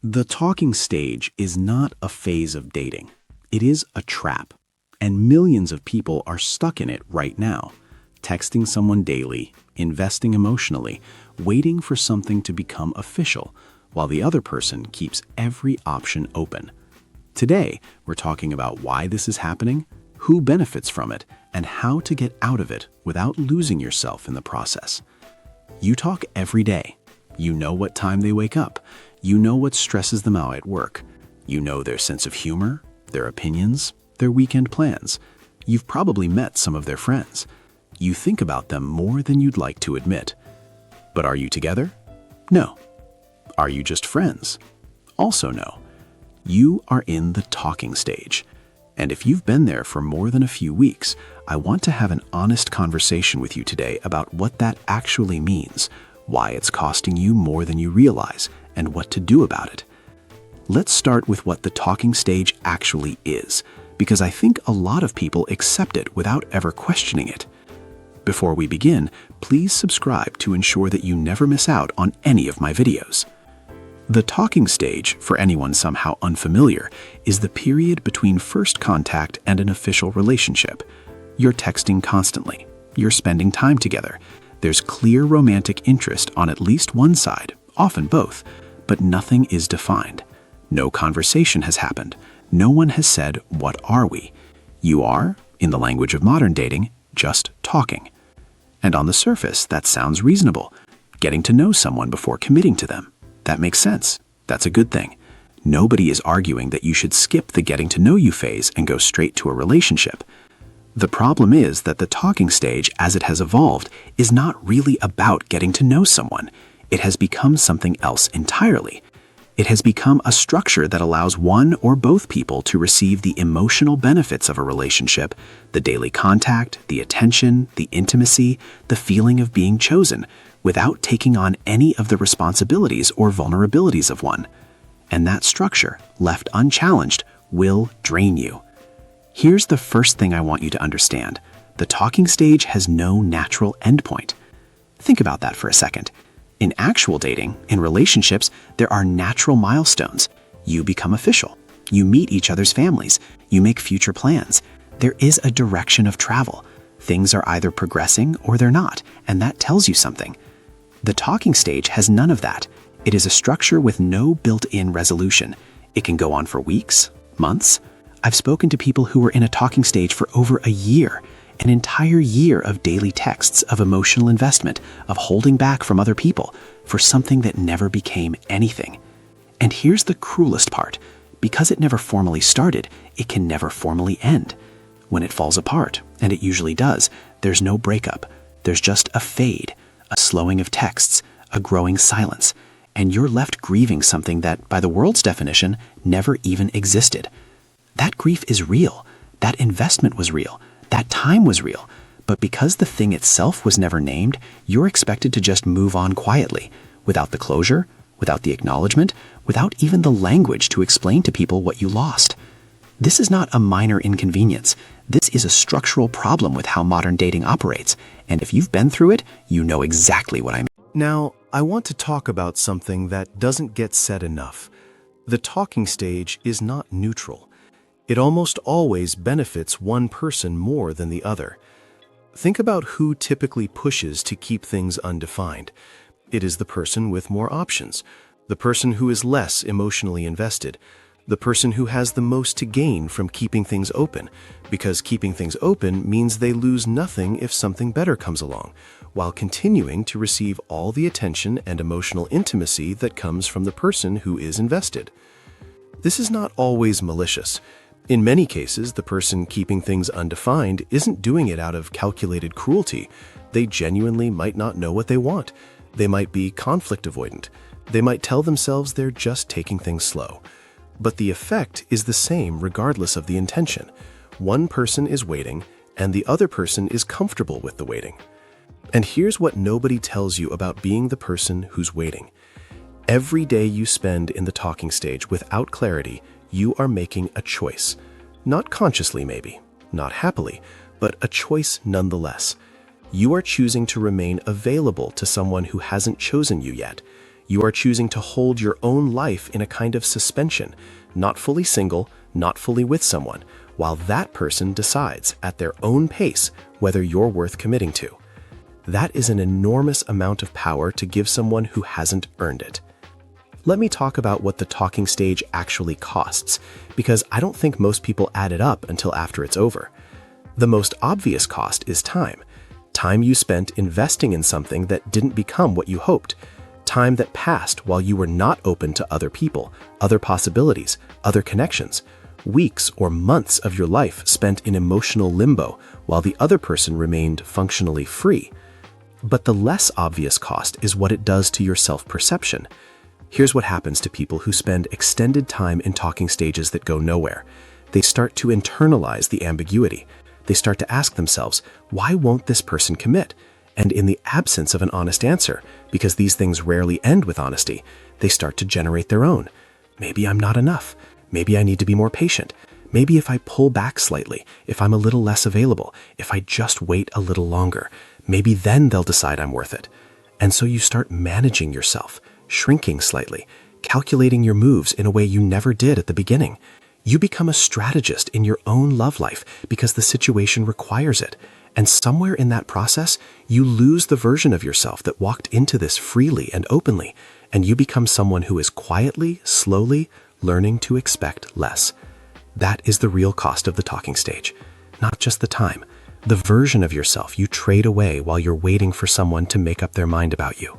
The talking stage is not a phase of dating. It is a trap, and millions of people are stuck in it right now, texting someone daily, investing emotionally, waiting for something to become official, while the other person keeps every option open. Today, we're talking about why this is happening, who benefits from it, and how to get out of it without losing yourself in the process. You talk every day. You know what time they wake up. You know what stresses them out at work. You know their sense of humor, their opinions, their weekend plans. You've probably met some of their friends. You think about them more than you'd like to admit. But are you together? No. Are you just friends? Also no. You are in the talking stage. And if you've been there for more than a few weeks, I want to have an honest conversation with you today about what that actually means, why it's costing you more than you realize, and what to do about it. Let's start with what the talking stage actually is, because I think a lot of people accept it without ever questioning it. Before we begin, please subscribe to ensure that you never miss out on any of my videos. The talking stage, for anyone somehow unfamiliar, is the period between first contact and an official relationship. You're texting constantly. You're spending time together. There's clear romantic interest on at least one side, often both, but nothing is defined. No conversation has happened. No one has said, "What are we?" You are, in the language of modern dating, just talking. And on the surface, that sounds reasonable. Getting to know someone before committing to them. That makes sense. That's a good thing. Nobody is arguing that you should skip the getting to know you phase and go straight to a relationship. The problem is that the talking stage, as it has evolved, is not really about getting to know someone. It has become something else entirely. It has become a structure that allows one or both people to receive the emotional benefits of a relationship, the daily contact, the attention, the intimacy, the feeling of being chosen, without taking on any of the responsibilities or vulnerabilities of one. And that structure, left unchallenged, will drain you. Here's the first thing I want you to understand. The talking stage has no natural endpoint. Think about that for a second. In actual dating, in relationships, there are natural milestones. You become official. You meet each other's families. You make future plans. There is a direction of travel. Things are either progressing or they're not, and that tells you something. The talking stage has none of that. It is a structure with no built-in resolution. It can go on for weeks, months. I've spoken to people who were in a talking stage for over a year, an entire year of daily texts, of emotional investment, of holding back from other people for something that never became anything. And here's the cruelest part. Because it never formally started, it can never formally end. When it falls apart, and it usually does, there's no breakup. There's just a fade, a slowing of texts, a growing silence, and you're left grieving something that, by the world's definition, never even existed. That grief is real. That investment was real. That time was real. But because the thing itself was never named, you're expected to just move on quietly, without the closure, without the acknowledgement, without even the language to explain to people what you lost. This is not a minor inconvenience. This is a structural problem with how modern dating operates. And if you've been through it, you know exactly what I mean. Now, I want to talk about something that doesn't get said enough. The talking stage is not neutral. It almost always benefits one person more than the other. Think about who typically pushes to keep things undefined. It is the person with more options, the person who is less emotionally invested, the person who has the most to gain from keeping things open, because keeping things open means they lose nothing if something better comes along, while continuing to receive all the attention and emotional intimacy that comes from the person who is invested. This is not always malicious. In many cases, the person keeping things undefined isn't doing it out of calculated cruelty. They genuinely might not know what they want. They might be conflict avoidant. They might tell themselves they're just taking things slow. But the effect is the same regardless of the intention. One person is waiting, and the other person is comfortable with the waiting. And here's what nobody tells you about being the person who's waiting. Every day you spend in the talking stage without clarity, you are making a choice. Not consciously maybe, not happily, but a choice nonetheless. You are choosing to remain available to someone who hasn't chosen you yet. You are choosing to hold your own life in a kind of suspension, not fully single, not fully with someone, while that person decides at their own pace whether you're worth committing to. That is an enormous amount of power to give someone who hasn't earned it. Let me talk about what the talking stage actually costs, because I don't think most people add it up until after it's over. The most obvious cost is time. Time you spent investing in something that didn't become what you hoped. Time that passed while you were not open to other people, other possibilities, other connections. Weeks or months of your life spent in emotional limbo while the other person remained functionally free. But the less obvious cost is what it does to your self-perception. Here's what happens to people who spend extended time in talking stages that go nowhere. They start to internalize the ambiguity. They start to ask themselves, why won't this person commit? And in the absence of an honest answer, because these things rarely end with honesty, they start to generate their own. Maybe I'm not enough. Maybe I need to be more patient. Maybe if I pull back slightly, if I'm a little less available, if I just wait a little longer, maybe then they'll decide I'm worth it. And so you start managing yourself, shrinking slightly, calculating your moves in a way you never did at the beginning. You become a strategist in your own love life because the situation requires it. And somewhere in that process, you lose the version of yourself that walked into this freely and openly, and you become someone who is quietly, slowly learning to expect less. That is the real cost of the talking stage. Not just the time, the version of yourself you trade away while you're waiting for someone to make up their mind about you.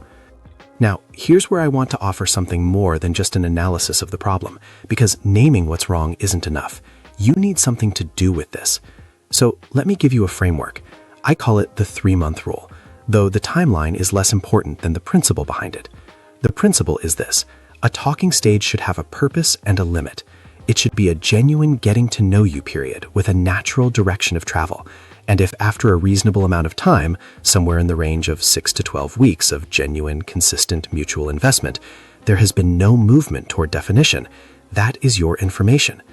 Now, here's where I want to offer something more than just an analysis of the problem, because naming what's wrong isn't enough. You need something to do with this. So let me give you a framework. I call it the 3-month rule, though the timeline is less important than the principle behind it. The principle is this: a talking stage should have a purpose and a limit. It should be a genuine getting to know you period with a natural direction of travel. And if after a reasonable amount of time, somewhere in the range of 6 to 12 weeks of genuine, consistent mutual investment, there has been no movement toward definition, that is your information.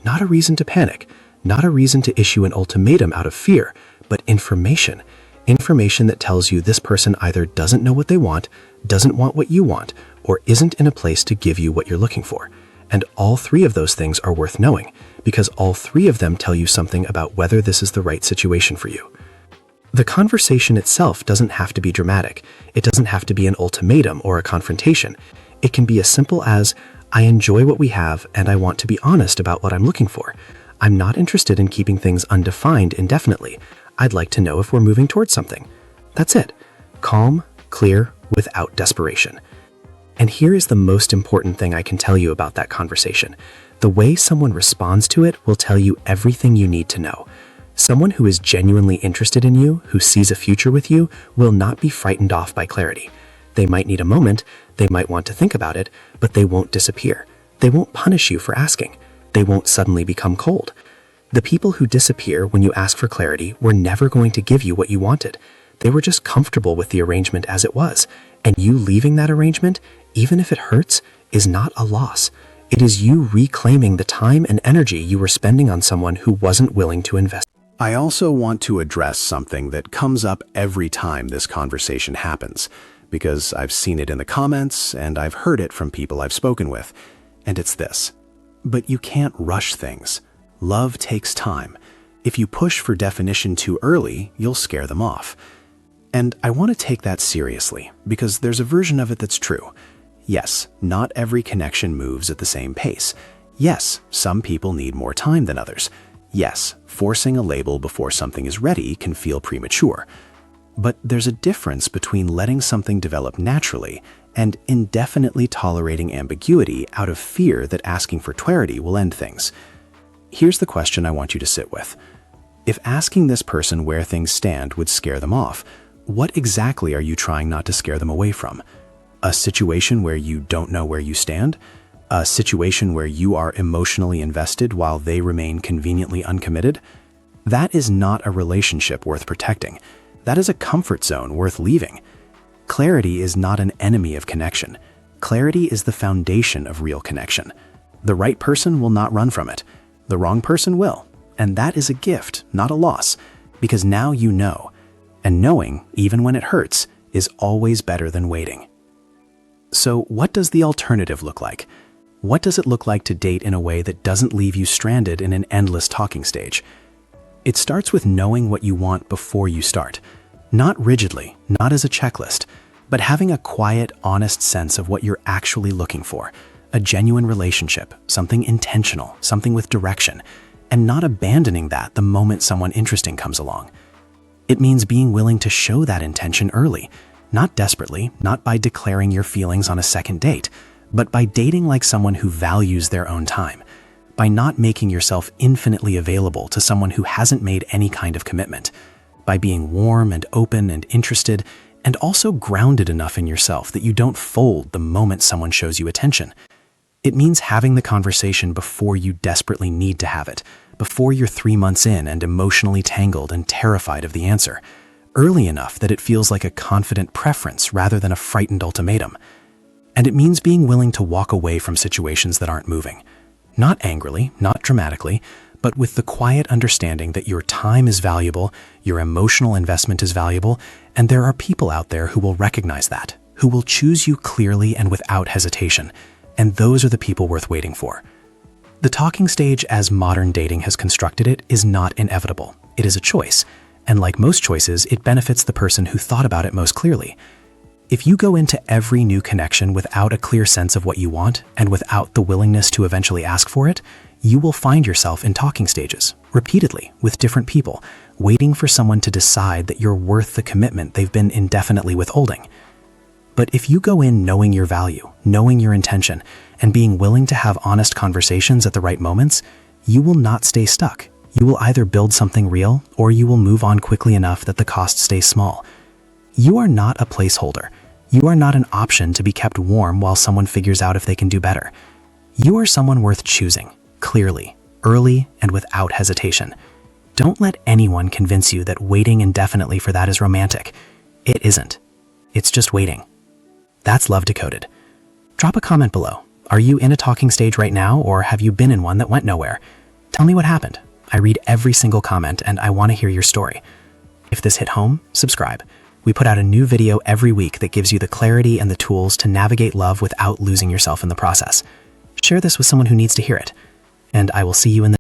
Not a reason to panic, not a reason to issue an ultimatum out of fear, but information. Information that tells you this person either doesn't know what they want, doesn't want what you want, or isn't in a place to give you what you're looking for. And all three of those things are worth knowing, because all three of them tell you something about whether this is the right situation for you. The conversation itself doesn't have to be dramatic. It doesn't have to be an ultimatum or a confrontation. It can be as simple as, I enjoy what we have and I want to be honest about what I'm looking for. I'm not interested in keeping things undefined indefinitely. I'd like to know if we're moving towards something. That's it. Calm, clear, without desperation. And here is the most important thing I can tell you about that conversation. The way someone responds to it will tell you everything you need to know. Someone who is genuinely interested in you, who sees a future with you, will not be frightened off by clarity. They might need a moment, they might want to think about it, but they won't disappear. They won't punish you for asking. They won't suddenly become cold. The people who disappear when you ask for clarity were never going to give you what you wanted. They were just comfortable with the arrangement as it was, and you leaving that arrangement, even if it hurts, is not a loss. It is you reclaiming the time and energy you were spending on someone who wasn't willing to invest. I also want to address something that comes up every time this conversation happens, because I've seen it in the comments and I've heard it from people I've spoken with, and it's this. But you can't rush things. Love takes time. If you push for definition too early, you'll scare them off. And I want to take that seriously, because there's a version of it that's true. Yes, not every connection moves at the same pace. Yes, some people need more time than others. Yes, forcing a label before something is ready can feel premature. But there's a difference between letting something develop naturally and indefinitely tolerating ambiguity out of fear that asking for clarity will end things. Here's the question I want you to sit with. If asking this person where things stand would scare them off, what exactly are you trying not to scare them away from? A situation where you don't know where you stand? A situation where you are emotionally invested while they remain conveniently uncommitted? That is not a relationship worth protecting. That is a comfort zone worth leaving. Clarity is not an enemy of connection. Clarity is the foundation of real connection. The right person will not run from it. The wrong person will. And that is a gift, not a loss, because now you know. And knowing, even when it hurts, is always better than waiting. So what does the alternative look like? What does it look like to date in a way that doesn't leave you stranded in an endless talking stage? It starts with knowing what you want before you start. Not rigidly, not as a checklist, but having a quiet, honest sense of what you're actually looking for. A genuine relationship, something intentional, something with direction, and not abandoning that the moment someone interesting comes along. It means being willing to show that intention early, not desperately, not by declaring your feelings on a second date, but by dating like someone who values their own time, by not making yourself infinitely available to someone who hasn't made any kind of commitment, by being warm and open and interested, and also grounded enough in yourself that you don't fold the moment someone shows you attention. It means having the conversation before you desperately need to have it, before you're 3 months in and emotionally tangled and terrified of the answer, early enough that it feels like a confident preference rather than a frightened ultimatum. And it means being willing to walk away from situations that aren't moving. Not angrily, not dramatically, but with the quiet understanding that your time is valuable, your emotional investment is valuable, and there are people out there who will recognize that, who will choose you clearly and without hesitation, and those are the people worth waiting for. The talking stage, as modern dating has constructed it, is not inevitable. It is a choice, and like most choices, it benefits the person who thought about it most clearly. If you go into every new connection without a clear sense of what you want and without the willingness to eventually ask for it, you will find yourself in talking stages, repeatedly, with different people, waiting for someone to decide that you're worth the commitment they've been indefinitely withholding. But if you go in knowing your value, knowing your intention, and being willing to have honest conversations at the right moments, you will not stay stuck. You will either build something real, or you will move on quickly enough that the cost stays small. You are not a placeholder. You are not an option to be kept warm while someone figures out if they can do better. You are someone worth choosing, clearly, early, and without hesitation. Don't let anyone convince you that waiting indefinitely for that is romantic. It isn't. It's just waiting. That's Love Decoded. Drop a comment below. Are you in a talking stage right now, or have you been in one that went nowhere? Tell me what happened. I read every single comment, and I want to hear your story. If this hit home, subscribe. We put out a new video every week that gives you the clarity and the tools to navigate love without losing yourself in the process. Share this with someone who needs to hear it. And I will see you in the